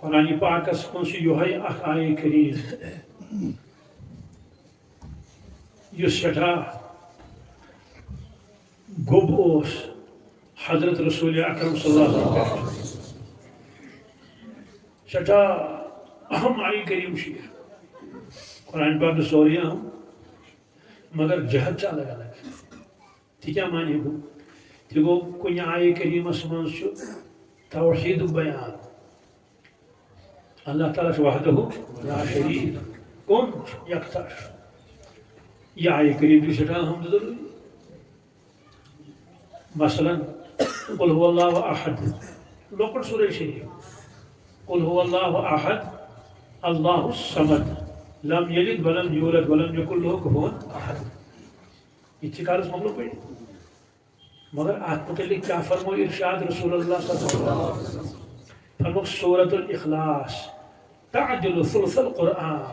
قرآن پاکس من یہ اخ آیہ کریم یہ سٹھا گوب اوس حضرت رسول اکرم صلی اللہ علیہ وسلم سٹھا اہم آیہ کریم قرآن پاک سوری اہم مگر جہد الگ الگ تھی کیا معنی گو تھی گو کن آیہ کریمس من توحید بیان اللہ تعالیٰ وحدہ لا شریک کون یکتا یہ آیہ کریم بھی سٹھا اہم ضروری مثلا قل هو اللہ احد لوکڑ سورہ شریف قل هو اللہ احد اللہ الصمد لم یلد ولم یولد ولم یکن له کفوا احد یہ چکارس مغلوب پڑی مگر آت متعلق کیا فرمو ارشاد رسول اللہ صلی اللہ علیہ وسلم فرمو سورة الاخلاص تعدل ثلث القرآن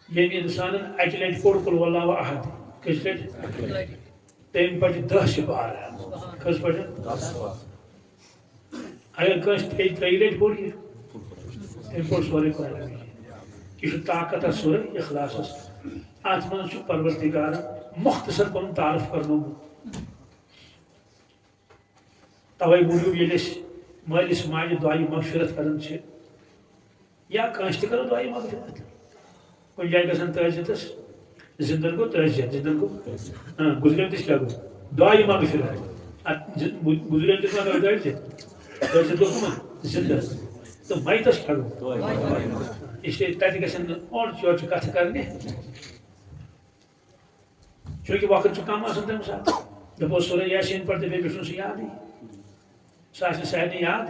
یعنی انسان اجلج پوڑ قل هو اللہ احد کس لٹ تیم پڑھ 10 سپار کس پڑھ اگر کس تری لٹ پوڑ یہ تیم پوڑ سورہ قرآن یہ طاقت سورہ اخلاص آت من پروردگار مختصر پن تعارف کرنو توے موجود یل مالس ماجہ دعائی مغفرت کرن یا کنس تہ کرو دعائی مغفرت کن جائے گھن تعزیتس زندن کو تعزیت زندن کو گزرین تس کیا گو دعائی مغفرت گزرین تس ما گو تعزیت تعزیت گو کما زندن تو میتس کیا گو اس لیے تتہ گھن اور چوچ کتھ کرنے چونکہ وقت کم آسان تمہ سات دپو سورہ یاسین پڑھتے بے بچن سہ یاد سہ سارے یاد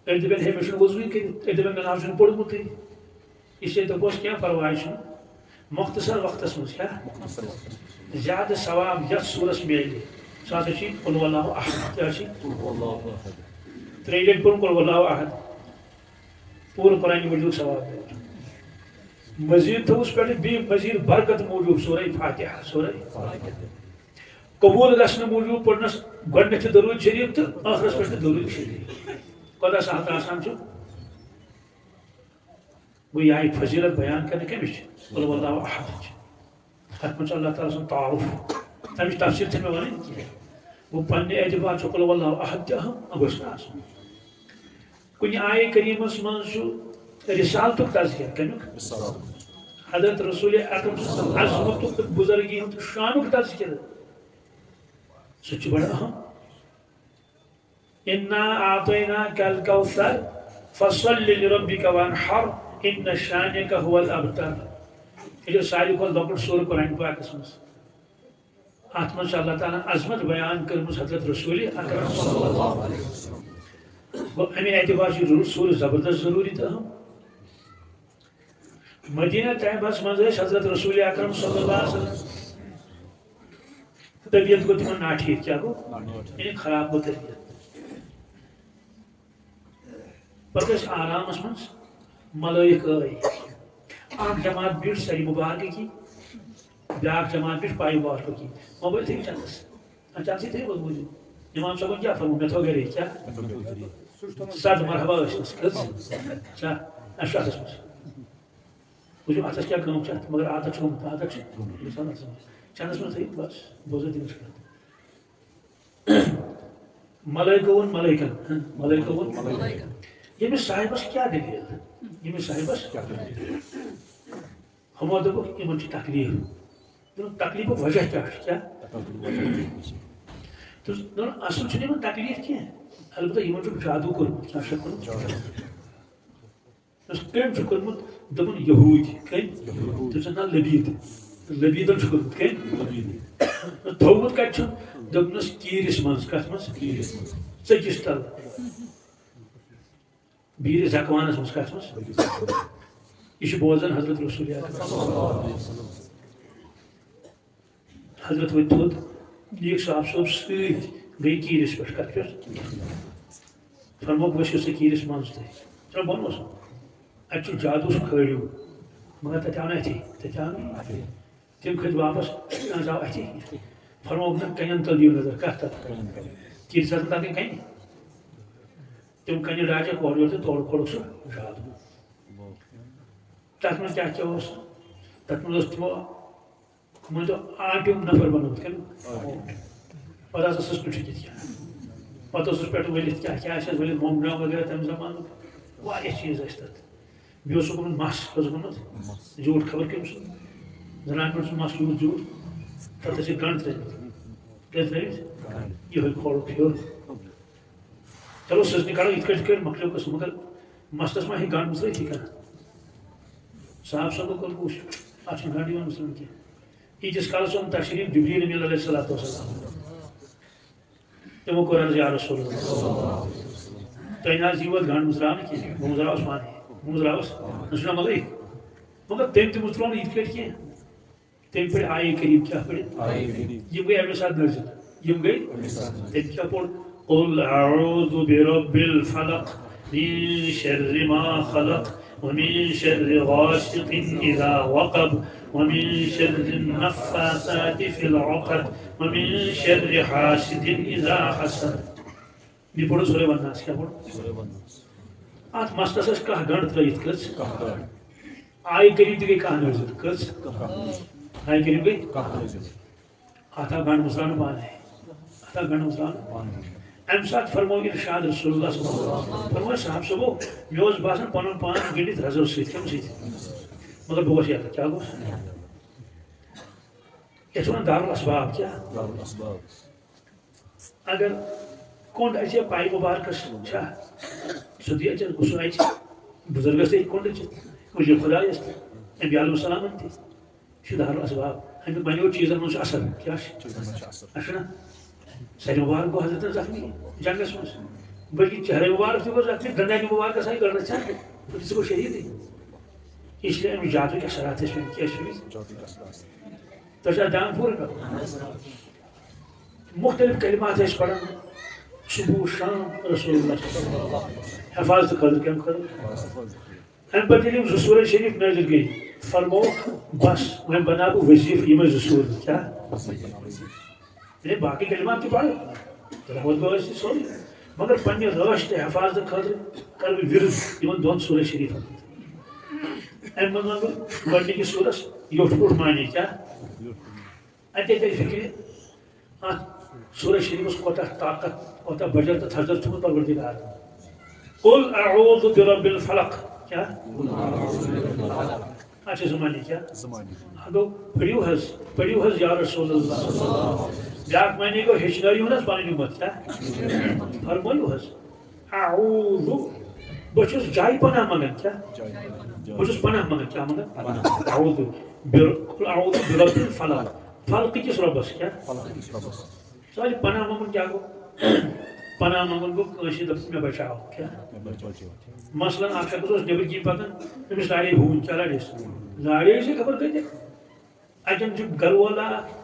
أڑۍ دپن ہے مےٚ وضوٕے کٔرِتھ أڑۍ دپن مےٚ نہ چھُنہٕ پوٚرمُتٕے اس لیے دوٚپُس کینٛہہ پرواے چھُنہٕ مختصر وقتس منٛز کیٛاہ زیادٕ ثواب یتھ سورس میلہِ سُہ ہسا چھِ قل هو اللہ احد کیٛاہ چھِ 3 لٹہِ پوٚرُن قل هو اللہ احد پوٗرٕ قرآنہِ مجیٖدُک ثواب میلہِ مزید تھوس پہ مزید برکت موجود سورہ فاتحہ سورہ قبول گھن موجود پڑھنس گۄڈنیتھ درود شریف تو آخرس پہ درود شریف کوتاہ سہل آسان وہ یہ آئی فضیلت بیان کرنے کمس قل هو اللہ احد ات من اللہ تعالیٰ سن تعارف تمچ تفصیل تھی میں ون وہ پنہ اعتبار قل هو اللہ احد تہ اہم گوس کن آیہ کریمس من رسالتک تذکر کمیک حضرت رسول اکرم صلی اللہ علیہ وسلم عظمت بزرگی ہند شانک تذکر سچ بڑا اہم انا اعطیناک الکوثر فصل لربک وانحر ان شانک هو الابتر یہ ساری کو لوکڑ سور قرآن پاکس مز ات من اللہ تعالیٰ عظمت بیان کرمس حضرت رسول اکرم صلی اللہ علیہ وسلم امی اعتبار سور زبردست ضروری تہ مدینہ طیبہ مز حضرت رسول اکرم صلی اللہ علیہ وسلم طبیعت کو تمہیں نا ٹھیک کیا گو یعنی خراب گو طبیعت پتہ آرامس مز ملائک آئی اخ جماعت بیٹھ سری مبارک کی بیاکھ جماعت بیٹھ پائی بار کی موبائل تھی چندس چند سی تھی موجود امام صاحب کیا فرمو میں تو گھر کیا سات مرحبا کیا اشرس مز وجو اتس کیا کم چھ مگر عادت چھ عادت چھ چندس من تھی بس بوزت دین ملائکون ملائکن ملائکون ملائکن یمس صاحبس کیا دلیل یمس صاحبس کیا دلیل ہمو دپو یمن چھ تکلیف تکلیف وجہ کیا تو اصل چھ یمن تکلیف کی البتہ یمن چھ جادو کورمت کیا شک کورمت کم چھ کورمت دپن یہود کم تم سن نام لبید لبیدن چھ کورمت کم تھومت کت چھ دپنس کیرس مز کت مز ژکس تل بیر زکوانس مز کت مز یہ بوزان حضرت رسول حضرت ورت تھوت لیک صاحب صوب ست گئی کیرس پہ کت پہ فرموک ورسو سا کیرس مز تھی چلو بنوس اتہ جادو کھڑو مگر تتہ آو اتھی تتہ آو تم کھت واپس آو اتھی فرموک نا کن تل دیو نظر کت تک کیرس تک کن تم کنہِ راجا اور یور تور کھولُکھ سُہ جادو تتھ منٛز کیٛاہ کیٛاہ اوس تتھ منٛز اوس تِمو مٲنۍ تو آٹِم نفر بنومُت کٔنۍ پتہٕ ہسا ٲسٕس پِٹھِتھ کیٛاہ پتہٕ اوسُس پٮ۪ٹھٕ ؤلِتھ کیٛاہ آسٮ۪س ؤلِتھ مومجام وغیرہ تمہِ زمانُک واریاہ چیٖز ٲسۍ تتھ بیٚیہِ اوسُکھ اوٚنمُت مس اوسُکھ اوٚنمُت زیوٗٹھ خبر کٔمۍ سُنٛد زنانہِ پٮ۪ٹھ سُہ مس یوٗت زیوٗٹھ تتھ ٲسِکھ گنٛڈ ترٲومٕتۍ کیٛاہ ترٲومٕتۍ یِہوے کھولُکھ ہیوٚر چلو سٕژنہِ کڑو یِتھ کٔٹھۍ کٔرۍ مۄکلیو قٕصہٕ مگر مستس ما ہیٚکہِ گنٛڈ مٕژرٲیتھٕے کانٛہہ صاحب صٲبو کوٚر کوٗشِش اتھ چھُنہٕ گنٛڈ یِوان مٕژرُن کینٛہہ ییٖتِس کالس اوٚن تشریٖف جبریٖل امیٖن علیہ الصلوٰتُ وسلام تِمو کوٚر عرض یا رسول اللہ تۄہہِ نہ حظ یِیوٕ اَتھ گنٛڈ مٕژراونہٕ کینٛہہ بہٕ مٕژراوس پانے بہٕ مٕژراوس نہ چھُنا ملٲیی مگر تٔمۍ تہِ مٕژروو نہٕ یِتھ کٔٹھۍ کینٛہہ تٔمۍ پٔرۍ آیے قریٖب کیٛاہ پٔرِتھ یِم گٔے اَمے ساتہٕ نٔرزِتھ یِم گٔے تٔمۍ کیٛاہ پوٚر قل اعوذ برب الفلق من شر ما خلق ومن شر غاسق اذا وقب ومن شر النفاثات في العقد ومن شر حاسد اذا حسد یہ پوٚر سورہ والناس کیٛاہ پوٚر اتھ مستس ٲسۍ کاہ گنٛڈ ترٲیِتھ کٔژ آیہِ قریٖب تہِ گٔے کاہ نٔرزِتھ کٔژ آیہِ قریٖب گٔے اتھ آو گنٛڈ مٕژراونہٕ پانے اتھ آو گنٛڈ مٕژراونہٕ پانے امہِ ساتہٕ فرموو ارشاد رسول اللہ صلی اللہ علیہ وسلم فرموو صاحب صٲبو مےٚ اوس باسان پنُن پان گٔنڈِتھ رزو سۭتۍ کَمہِ سۭتۍ مگر بہٕ گوس یَتھ کیٛاہ گوس یتھ چھِ ونان دارالاسباب کیٛاہ اگر کۄنٛڈ اَژِ ہا پایہِ مُبارکس چھا سُہ دی اَژٮ۪س غُسُل اَژِ بُزرگس تہِ کۄنٛڈ أژِتھ ولی خۄدایس تہِ انبیاء علیہ السلامن تہِ یہِ چھُ دارالاسباب امیُک بنیو چیٖزن منٛز چھُ اثر کیٛاہ چھُ چھُنا سر مبارک گو حضرت زخمی جنگس منٛز بلکہ چہرے مبارک تہِ گوٚو زخمی دندانہِ مبارکس آیہِ گرنس ژھٮ۪نہٕ تہٕ سُہ گوٚو شہیٖدٕے اس لیے اَمِچ جادوٕکۍ اثرات ٲسۍ پیٚمٕتۍ کیٛاہ چھِ پیٚمٕتۍ تۄہہِ چھا دھیان پوٗرٕ مختلف کلمات ٲسۍ پران صبح شام رسول اللہ حفاظتہٕ خٲطرٕ کمہِ خٲطرٕ امہِ پتہٕ ییٚلہِ یِم زٕ سورہ شریٖف نٲزِل گٔے فرمووُکھ بس وۄنۍ بناو بہٕ وظیٖفہٕ یِمے زٕ سورہ کیٛاہ باقی کلمات تہِ پرٕ تلاوت گوٚو اَسہِ سورُے مگر پننہِ رٲچھ تہٕ حفاظتہٕ خٲطرٕ کرٕ بہٕ ورد یِمن دۄن سورہ شریٖفن امہِ منٛز ونہٕ بہٕ گۄڈنِکِس سورس یوٚٹھ پوٚٹھ معنی کیٛاہ اتے ترِ فکرِ اتھ سورہ شریٖفس کوتاہ طاقت کوتاہ بجر تہٕ تھزر تھوٚمُت پروردگارن قل اعوذ برب الفلق کیٛاہ اچھا زٕ معنی کیٛاہ گوٚو پٔرِو حظ یا رسول اللہ بیٛاکھ معنی گوٚو ہیٚچھنٲیِو حظ پنٕنۍ اُمت کیٛاہ فرمٲیِو حظ اعوذ بہٕ چھُس جایہِ پناہ منگان کیٛاہ بہٕ چھُس پناہ منگان کیٛاہ منگان اعوذ برب الفلق فلقٕکِس رۄبس کیٛاہ سُہ پناہ منگُن کیٛاہ گوٚو پناہ منگُن گوٚو کٲنٛسہِ دپُن مےٚ بچاو کیٛاہ مثلاً اکھ شخص اوس نیبر کِنۍ پکان أمِس لاڑے ہوٗنۍ کیٛاہ لاڑیس لاڑے سے خبر کۭتیاہ اتٮ۪ن چھُ گرٕ وول اکھ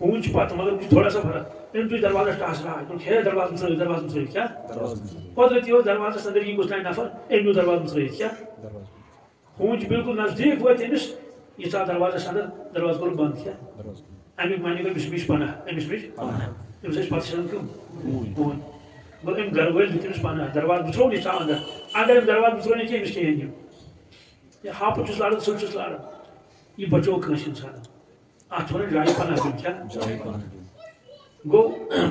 ہوٗنۍ چھِ پتہٕ مگر وٕچھ تھوڑا سا فرق أمۍ تُج دروازس ٹاسراے دوٚپُن ہے دروازٕ مٕژرٲیِو کیٛاہ قۄدرتی اوس دروازس انٛدر یی کُس تانۍ نفر أمۍ نیوٗ دروازٕ مٕژرٲیِتھ کیٛاہ ہوٗنۍ چھِ بالکل نزدیٖک وٲتۍ أمِس یہِ ژاو دروازس انٛدر دروازٕ کوٚرُکھ بنٛد کیٛاہ امیُک معنی گوٚو أمِس پناہ أمِس مِش أمِس ٲسۍ پتہٕ سان کٕم ہوٗنۍ گوٚو أمۍ گرٕ وٲلۍ دیُت أمِس پناہ دروازٕ مٕژروو نہٕ ژاو انٛدر اگر أمۍ دروازٕ مٕژروو نہٕ کینٛہہ أمِس کِہیٖنۍ یہِ ہاپُت چھُس لاران سٕژ چھُس لاران یہِ بچوو کٲنٛسہِ اِنسانن اتھ چھِ ونان جایہِ پناہ دیُن کیٛاہ گوٚو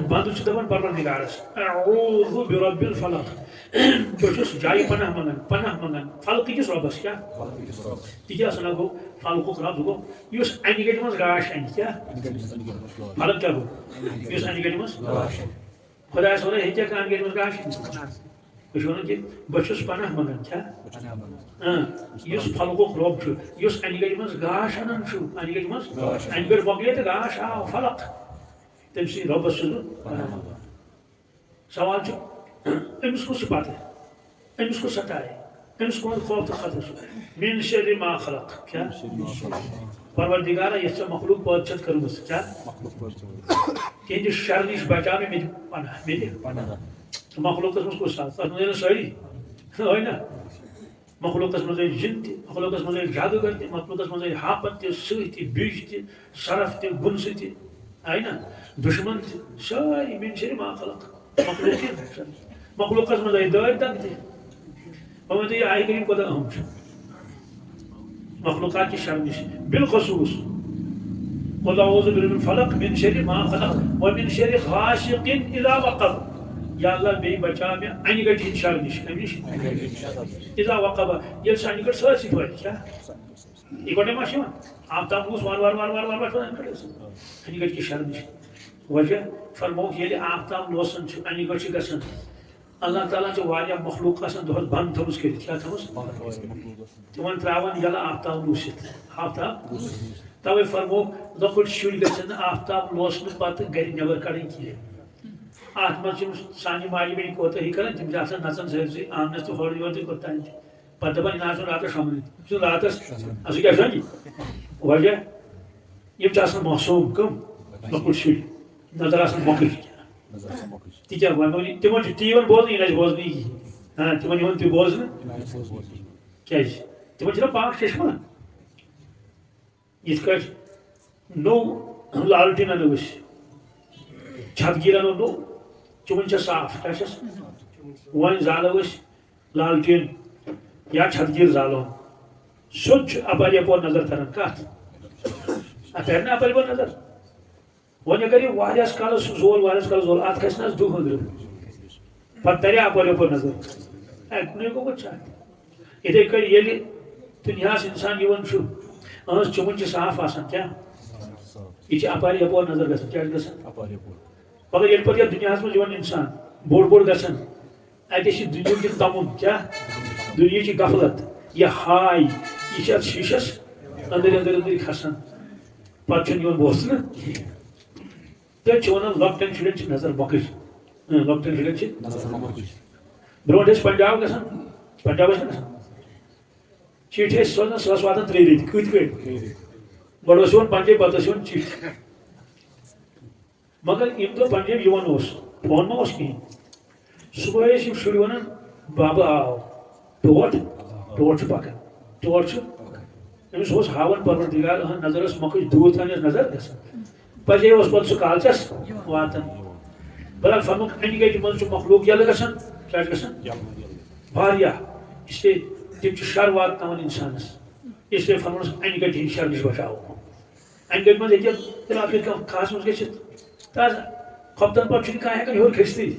بنٛدٕ چھُ دپان پروردگارس اعوذ برب الفلق بہٕ چھُس جایہِ پناہ منگان فلقٕکِس رۄبس کیٛاہ تِکیٛاہ سنا گوٚو فلقُک رب گوٚو یُس انہِ گٹہِ منٛز گاش انہِ کیٛاہ فلق کیٛاہ گوٚو یُس انہِ گٹہِ منٛز خۄدایس وَنان ہیٚکیٛاہ کانٛہہ انہِ گٹہِ منٛز گاش أنِتھ بہٕ چھُس ونان کہِ بہٕ چھُس پناہ منگان کیٛاہ یُس فلقُک رۄب چھُ یُس انہِ گٹہِ منٛز گاش انان چھُ انہِ گٹہِ منٛز انہِ گٔٹۍ مۄکلے تہٕ گاش آو فلق تٔمۍ سٕنٛدِ رۄبس چھُس بہٕ پناہ منگان سوال چھُ أمِس کُس چھُ پتہ أمِس کُس ستایہِ أمِس کُن خوف تہٕ خطرٕ چھُ من شر ما خلق کیٛاہ پروردگارا یۄس ژےٚ مخلوق پٲدٕ چھتھ کٔرمٕژ کیٛاہ تِہنٛدِ شر نِش بچاو مےٚ دِ پناہ مےٚ دِ مخلوقس منٛز کُس آسہِ تتھ منٛز ٲسۍ سٲری ہٲے نا مخلوقس منٛز ٲسۍ جِن تہِ مخلوقس منٛز ٲسۍ جادوگر تہِ مخلوقس منٛز ٲسۍ ہاپت تہِ سٕہہ تہِ بِج تہِ سرف تہِ گُنسہٕ تہِ آیہِ نا دُشمن تہِ سٲری من شر ما خلق مخلوق مخلوقس من آئی دار تک تھی ومن یہ آئی کریم قدر اہم چھو مخلوقات کی شرمش بالخصوص قل اعوذ برب الفلق من شر ما خلق ومن شر غاشق اذا وقب یا اللہ بے بچا میں اینی گٹ ہند شر نش کمش اذا وقب یہ سانی گٹ سر سی وات کیا یہ گٹے ما شما آفتاب گوس وار وار وار وار وار وار اینی گٹ کی شر نش وجہ فرمو یہ آفتاب لوسن چھ اینی گٹ گسن اللہ تعالیٰ چھ واریاہ مخلوق آسان دہس بند تھوس کرت کیا تھوس تمن تراون یلا آفتاب لوسِت آفتاب توے فرمو لۄکُٹ شُرۍ گژھن نہٕ آفتاب لوسنہٕ پتہٕ گرِ نٮ۪بر کڑٕنۍ کینٛہہ اتھ منٛز چھِ سانہِ ماجہِ بیٚنہِ کوتٲہی کران تِم چھِ آسان نژان سٲرسٕے آنگنس تہٕ ہورٕ یورٕ تہٕ کوٚتام تہِ پتہٕ دپان یہِ نہ آسُن راتس شۄنٛگنٕے یہِ چھُ راتس سُہ کیٛاہ چھُ وجہ یِم چھِ آسان معصوٗم کٕم لۄکُٹ شُرۍ نظر آسان مۄکٕرۍ تِکیٛاہ وۄنۍ تِمن چھُ ٹی وی بوزنٕے یہِ نہ بوزنٕے کِہیٖنۍ تِمن یِوان تہِ بوزنہٕ کیٛازِ تِمن چھُنہ پاک چشمہ یِتھ کٲٹھۍ نوٚو لالٹیٖن انو أسۍ چھت گیٖر انو نوٚو تِمن چھےٚ صاف کیٛاہ چھس وۄنۍ زالو أسۍ لالٹیٖن یا چھت گیٖر زالو سیوٚد چھُ اپارِ یپور نظر تران کتھ اتھ ترِ نہ اپارِ یپور نظر وۄنۍ اگر یہِ واریاہس کالس زول واریاہس کالس زول اتھ کھسہِ نہ حظ دُہ ہٕنٛدرٕ پتہٕ ترِ اپٲرۍ یپٲرۍ نظر کُنے گوٚمُت چھا یِتھے کٔنۍ ییٚلہِ دُنیاہس انسان یِوان چھُ أہنٛز چُمن چھِ صاف آسان کیٛاہ یہِ چھِ اپارِ یپور نظر گژھان کیٛاہ چھِ گژھان مگر ییٚلہِ پتہٕ یتھ دُنیاہس منٛز یِوان انسان بوٚڑ بوٚڑ گژھان اتہِ چھِ دُنیہُک یہِ تمُن کیٛاہ دُنیہٕچ غفلت یہِ ہاے یہِ چھِ اتھ شیٖشس أنٛدٕرۍ أنٛدٕرۍ أنٛدٕرۍ کھسان پتہٕ چھُنہٕ یِوان بوزنہٕ تہٕ چھِ ونان لۄکٹٮ۪ن شُرٮ۪ن چھِ نظر مۄکٕرۍ لۄکٹٮ۪ن شُرٮ۪ن چھِ برونٛٹھ ٲسۍ پنجاب گژھان پنجاب ٲسۍ نہ گژھان چِٹھۍ ٲسۍ سوزان سۄ ٲس واتان 3 رٮ۪تۍ کۭتۍ کٔٹۍ گۄڈٕ اوس یِوان پنجٲبۍ پتہٕ ٲس یِوان چِٹھۍ مگر ییٚمہِ دۄہ پنجٲبۍ یِوان اوس فون ما اوس کِہیٖنۍ صبحٲے ٲسۍ یِم شُرۍ ونان بابا آو ٹوٹھ ٹوٹھ چھُ پکان ٹوٹھ چھُ أمِس اوس ہاوان پروردگار أہنٛز نظر ٲس مۄکٕج دوٗر تانۍ ٲس نظر گژھان پزے اوس پتہٕ سُہ کالچس واتان بلکہ فرمُک انہِ گٹہِ منٛز چھُ مخلوق یلہٕ گژھان کیٛاہ چھُ گژھان واریاہ اسلیے تِم چھِ شر واتناوان انسانس اسلیے فرمونس انہِ گٹہِ ہٕنٛدِ شر نِش بچاو انہِ گٹہِ منٛز ہیٚکہِ تِلاپی کھہس منٛز گٔژھِتھ تاز خۄفتن پتہٕ چھُنہٕ کانٛہہ ہٮ۪کان ہیوٚر کھٔستھٕے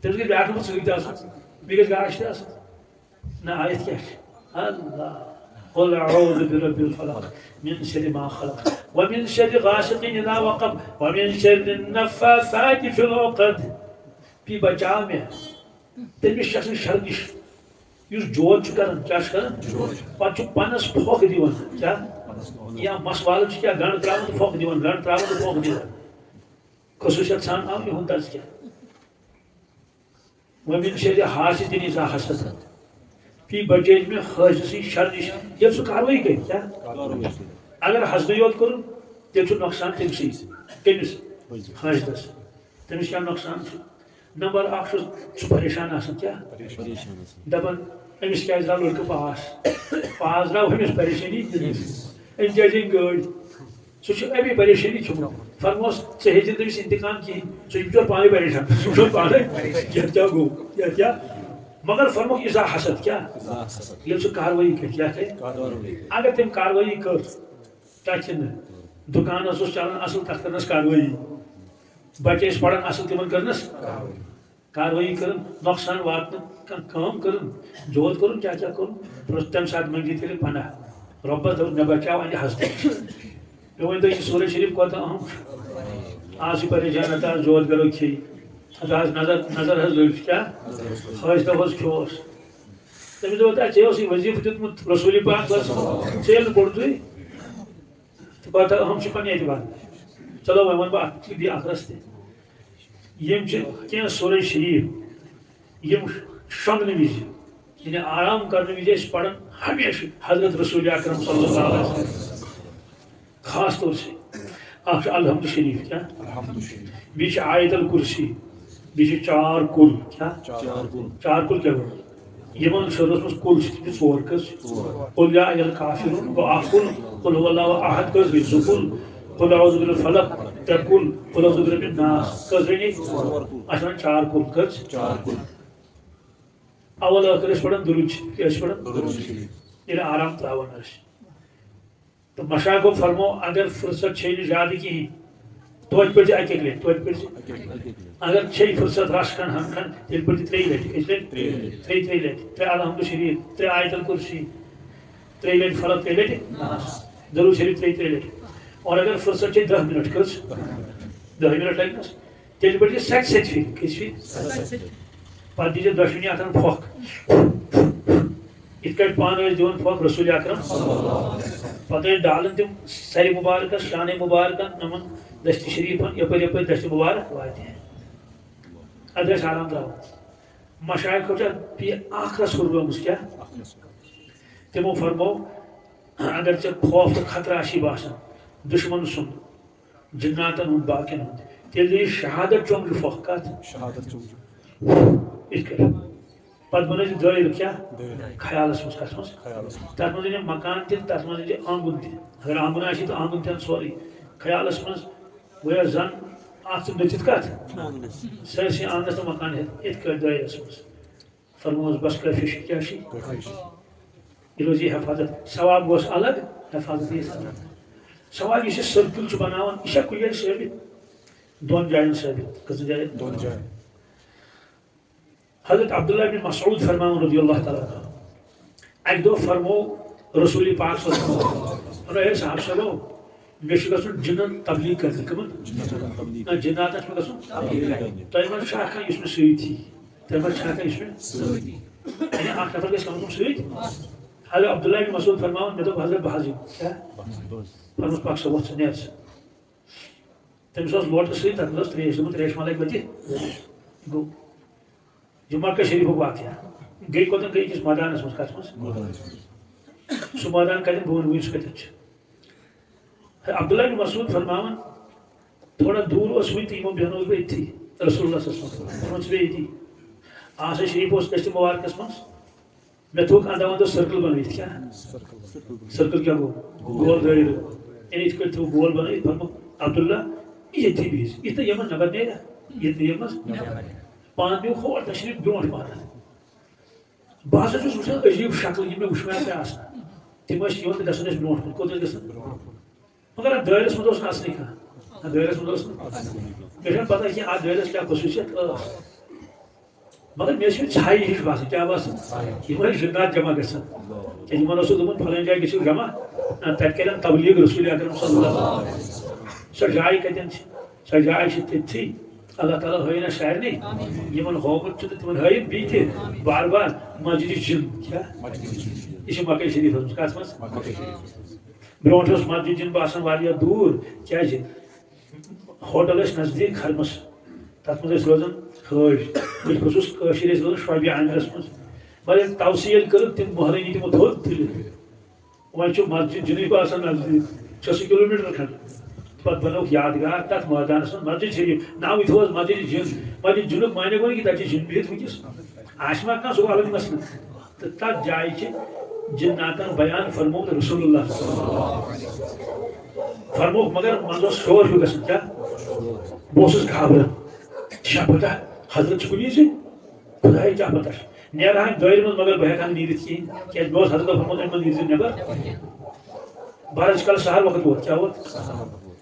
تٔمِس گژھِ بیٛاکھ نمبر سۭتۍ تہِ آسُن بیٚیہِ گژھِ گاش تہِ آسُن نہ آیت کیٛاہ چھِ اللہ قل اعوذ برب الفلق من شر ما خلق ومن شر غاسق اذا وقب ومن شر النفاثات في العقد بھی بچاو میں تمس شخص شر نش یُس جود چھُ کران کیٛاہ چھُ کران پتہٕ چھُ پنس پھۄکھ دِوان کیٛاہ یا مس والن چھِ کیٛاہ گنڈ تراوان تہٕ پھۄکھ دِوان گنڈ تراوان تہٕ پھۄکھ دِوان خصوٗصیت سان آو یِہُنٛد درس کیٛاہ ومن شر حاسد اذا حسد بھی بچیج میں حٲصِل سٕنٛدِ شر نش ییٚلہِ سُہ کاروٲیی کرِ کیٛاہ اگر حسدٕے یوت کوٚرُن تیٚلہِ چھُ نۄقصان تٔمسٕے کٔمِس حٲصِدس تٔمِس کیٛاہ نۄقصان چھُ نمبر اکھ چھُ سُہ پریشان آسان کیٛاہ دپان أمِس کیٛازِ درٛاو لڑکہٕ پاس درٛاو أمِس پریشٲنی أمۍ کیٛازِ أنۍ گٲڑۍ سُہ چھُ امی پریشٲنی چھُمُت فرموس ژٕ ہیٚژِ نہٕ تٔمِس انتقام کِہیٖنۍ سُہ چھُ بِچور پانے پریشان سُہ چھُ پانے کیٛاہ گوٚو کیٛاہ مگر فرموک اذا حسد کیٛاہ ییٚلہِ سُہ کاروٲیی کرِ کیٛاہ کرِ اگر تٔمۍ کاروٲیی کٔر تتہِ چھِنہٕ دُکانس اوس چلان اصل تتھ کٔرنس کاروٲیی بچہِ ٲسۍ پران اصل تِمن کٔرنس کاروٲیی کٔرٕن نۄقصان واتنہٕ کانٛہہ کٲم کٔرٕن جود کوٚرُن کیٛاہ کیٛاہ کوٚرُن تمہِ ساتہٕ منٛگہِ تیٚلہِ پناہ رۄبس دوٚپ مےٚ بچاو انہِ حسدٕ مےٚ ؤنۍتو یہِ سورہ شریٖف کوتاہ اہم چھُ آز چھِ پریشان ہتا جود گرو کھیٚیہِ ہتا حظ نظر حظ لٔج کیٛاہ حٲصِدو حظ کھیوٚوس تٔمِس دوٚپ ژےٚ اوسُے وظیٖفہٕ دیُتمُت رسوٗلِ پاک ژٕ ژٕ ییٚلہِ نہٕ پوٚرتُے تہٕ کوتاہ اہم چھُ پننہِ اعتبار چلو وۄنۍ ونہٕ بہٕ اتھ بیٚیہِ اکھ رس تہِ یِم چھِ کینٛہہ سورہ شریٖف یِم شۄنٛگنہٕ وِزِ یعنی آرام کرنہٕ وِزِ أسۍ پران ہمیشہِ حضرت رسول اکرم صلی اللہ علیہ وسلم خاص طور سے اکھ چھُ الحمد شریٖف کیٛاہ بیٚیہِ چھِ آیت الکُرسی بیٚیہِ چھِ چار کُل کیٛاہ چار کُل کیٛاہ گوٚو یِمن شُرس منٛز کُل چھِ تِم چھِ ژور قٕسم قُل یا اَیُّہَ الکافِرُون گوٚو اکھ کُل قُل هُوَ اللہُ احد کٔژ گٔے زٕ کُل قُل اعوذ برب الفلق ترٛےٚ کُل قُل اعوذ برب الناس کٔژ گٔے اَتھ وَنان چار کُل کٔژ اول ٲخر ٲسۍ پران درود کیٛاہ ٲسۍ پران ییٚلہِ آرام تراوان ٲسۍ تو مشایخو فرمو اگر فرصت چھے نہٕ زیادٕ کِہیٖنۍ توتہِ پٔرزِ اکہِ اکہِ لٹہِ توتہِ پٔرزِ اگر چھے فرصت رش کھنڈ ہم کھنڈ تیٚلہِ پٔرزِ 3 لٹہِ کٔژِ لٹہِ 3 لٹہِ 3 الحمد شریف 3 آیت الکرسی 3 لٹہِ فلق 3 لٹہِ درود شریف 3 لٹہِ اور اگر فرصت چھے 10 منٹ کٔژ 10 منٹ لگنس تیٚلہِ پٔرزِ 7 پھِرِ کٔژِ پھِرِ پتہٕ دیٖزِ دۄشوٕنی اتھن پھۄکھ یِتھ کٲٹھۍ پانہٕ ٲسۍ دِوان پھۄکھ رسول اکرم پتہٕ ٲسۍ ڈالان تِم سرِ مبارکس شانہ مبارکن نمن دشتہِ شریفن یپٲرۍ یپٲرۍ دشتہِ مبارک واتہِ ادٕ ٲسۍ آرام تراوان مشایخو چھِ بیٚیہِ اکھ رس ہُررٲومٕژ کیٛاہ تِمو فرمو اگر ژےٚ خوف تہٕ خطرٕ آسی باسان دشمن سُنٛد جناتن ہُنٛد باقین ہُنٛد تیٚلہِ دِیہِ شہادت چوٚمرِ پھۄکھ کتھ یِتھ کٲٹھۍ پتہٕ بنٲیزِ دٲیرٕ کیٛاہ خیالس منٛز کتھ منٛز تتھ منٛز أنِو مکان تہِ تتھ منٛز أنزِ آنگُن تہِ اگر آنگُن آسہِ تہٕ آنگُن تہِ ان سورُے خیالس منٛز گویا زن اتھ ژٕ نٔژِتھ کتھ سٲرسٕے آنگنس تہٕ مکان ہٮ۪تھ یِتھ کٲٹھۍ دٲیرس منٛز فرمووس بس کٲفی چھِ کیٛاہ چھِ یہِ روزِ حفاظت ثواب گوٚژھ الگ حفاظت یی الگ ثواب یُس یہِ سٔرکٕل چھُ بناوان یہِ چھا کُنہِ جایہِ ثٲبت 2 جاین ثٲبت کٔژن جاین 2 جاین حضرت عبداللہ بن مسعود فرماون رضی اللہ تعالیٰ عنہ اکہِ دۄہ فرمو رسول پاک صلی اللہ علیہ وسلم اے صاحب صٲبو مےٚ چھُ گژھُن جِنن تبلیغ کرنہِ کٕمن نہ جِناتن چھُ مےٚ گژھُن تۄہہِ ما چھُ کانٛہہ یُس مےٚ سۭتۍ یی تۄہہِ ما چھُ کانٛہہ یُس مےٚ سۭتۍ یی یعنی اکھ نفر گژھِ کم از کم سۭتۍ حضرت عبداللہ بن مسعود فرماون مےٚ دوٚپ حضرت بہٕ حظ یِمہٕ کیٛاہ فرموس پاک صٲب وۄتھ ژٕ نیر ژٕ تٔمِس اوس لوٹہٕ سۭتۍ تتھ منٛز ٲس تریش دوٚپُن تریش ما لگہِ وتہِ گوٚو یہ مکہ شریفُک واقعہ گٔے کوٚتن گٔے أکِس مٲدانس منٛز کتھ منٛز سُہ مٲدان کتٮ۪ن بہٕ ونہٕ وٕنۍ سُہ کتٮ۪ن چھُ عبداللہ بن مسعود فرماون تھوڑا دوٗر اوس وٕنہِ تہٕ یِمو بیٚہنووُس بہٕ أتھی رسول اللہ صلی اللہ علیہ وسلم تِمن چھُ بیٚیہِ ییٚتی آسان شریف اوس دشتہِ مبارکس منٛز مےٚ تھوٚوُکھ انٛدو انٛدو سٔرکٕل بنٲیِتھ کیٛاہ سٔرکٕل کیٛاہ گوٚو گول دٲیرٕ یعنی یِتھ کٲٹھۍ تھوٚوُکھ گول بنٲیِتھ فرمووُکھ عبداللہ ییٚتھی بِہِزِ یِتھ نہٕ یِمن نٮ۪بر نیرِ ییٚتہِ نہٕ یِمن پانہٕ نیوٗ کھور تشریف برونٛٹھ پہنتھ بہٕ ہسا چھُس وٕچھان عجیٖب شکل یِم مےٚ وٕچھمٕتۍ آسان تِم ٲسۍ یِوان تہٕ گژھان ٲسۍ برونٛٹھ کُن کوٚت ٲسۍ گژھان مگر اتھ دٲیرس منٛز اوس نہٕ اَژنٕے کانٛہہ اتھ دٲیرس منٛز اوس نہٕ مےٚ چھنہٕ پتہ کینٛہہ اتھ دٲیرس کیٛاہ خصوٗصیت ٲس مگر مےٚ ٲسۍ یِم ژھایہِ ہِش باسان کیٛاہ باسان یِم ٲسۍ جِنات جمع گژھان کیٛازِ یِمن اوسُکھ دوٚپمُت فلٲنۍ جایہِ گٔژھِو جمع تتہِ کرن تبلیغ رسول اکرم صلی اللہ علیہ وسلم سۄ جاے کتٮ۪ن چھِ سۄ جاے چھِ تٔتھی اللہ تعالیٰ ہٲیِن اَسہِ سارنٕے یِمن ہومُت چھُ تہٕ تِمن ہٲیِن بیٚیہِ تہِ بار بار مسجد جِن کیٛاہ یہِ چھِ مکہ شریفس منٛز کتھ منٛز برونٛٹھ اوس مسجد جِن باسان واریاہ دوٗر کیٛازِ ہوٹل ٲسۍ نزدیٖک کھرمس تتھ منٛز ٲسۍ روزان حٲج بہٕ اوسُس کٲشِر ٲسۍ روزان شعبہِ عامرس منٛز مگر توسیع ییٚلہِ کٔرٕکھ تِم مہرٲنی تِمو تھوٚد تُلِتھ وۄنۍ چھُ مسجد جِنٕے باسان نزدیٖک 6 کِلوٗمیٖٹر کھنڈ پتہٕ بنووُکھ یادگار تتھ مٲدانس منٛز مسجد شریف ناوٕے تھوٚوُس مسجد جِن مسجد جِنُک معنی گوٚو نہٕ کہِ تتہِ چھِ جِن بِہِتھ وٕنکیٚس آسہِ ما کانٛہہ سُہ گوٚو الگ مسلہٕ تہٕ تتھ جایہِ چھِ جِناتن بیان فرمووُکھ رسول اللہ فرمووُکھ مگر منٛزٕ اوس شور ہیوٗ گژھان کیٛاہ بہٕ اوسُس گھابران چھا پتہ حضرت چھُ کُنی زِ خداے کیٛاہ پتہ نیرہا دٲیرِ منٛز مگر بہٕ ہٮ۪کہٕ ہا نہٕ نیٖرِتھ کِہیٖنۍ کیٛازِ مےٚ اوس حضرت فرمووُت اَمہِ منٛز نیٖرزِ نٮ۪بر بہرٕچ کل سہل وقت ووت کیٛاہ ووت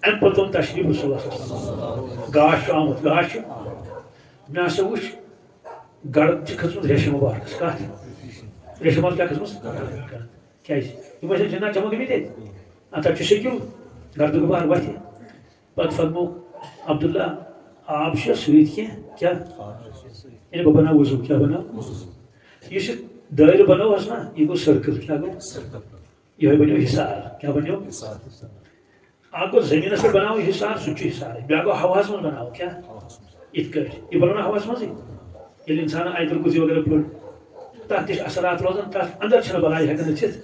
اَمہِ پتہٕ اوٚن تشریٖف رسول اللہ صلی اللہ علیہ وسلم گاش چھُ آمُت گاش چھُ مےٚ ہسا وٕچھ گرد چھِ کھٔژمٕژ ریشہِ مبارکس کتھ ریشہِ منٛز کیٛاہ کھٔژمٕژ کیٛازِ یِم ٲسۍ جِنات جمع گٔمٕتۍ تتہِ تتہِ چھُ سیٚکیوٗ گردٕ غبار وتھِ پتہٕ فرمووُکھ عبداللہ آب چھا سۭتۍ کینٛہہ کیٛاہ یعنی بہٕ بناو وضوٗ کیٛاہ بناو یُس یہِ دٲیرٕ بنووس نا یہِ گوٚو سٔرکٕل کیٛاہ گوٚو یِہوے بنیو حِصار کیٛاہ بنیو اکھ گوٚو زٔمیٖنس پٮ۪ٹھ بناوو حِصار سُہ تہِ چھُ حِصارٕے بیٛاکھ گوٚو ہواہس منٛز بناوو کیٛاہ یِتھ کٲٹھۍ یہِ بنوو نا ہواہس منٛزٕے ییٚلہِ اِنسانن آیت الکُرسی وغیرہ پٔر تتھ تہِ چھِ اثرات روزان تتھ اندر چھنہٕ بلاے ہٮ۪کان أژِتھ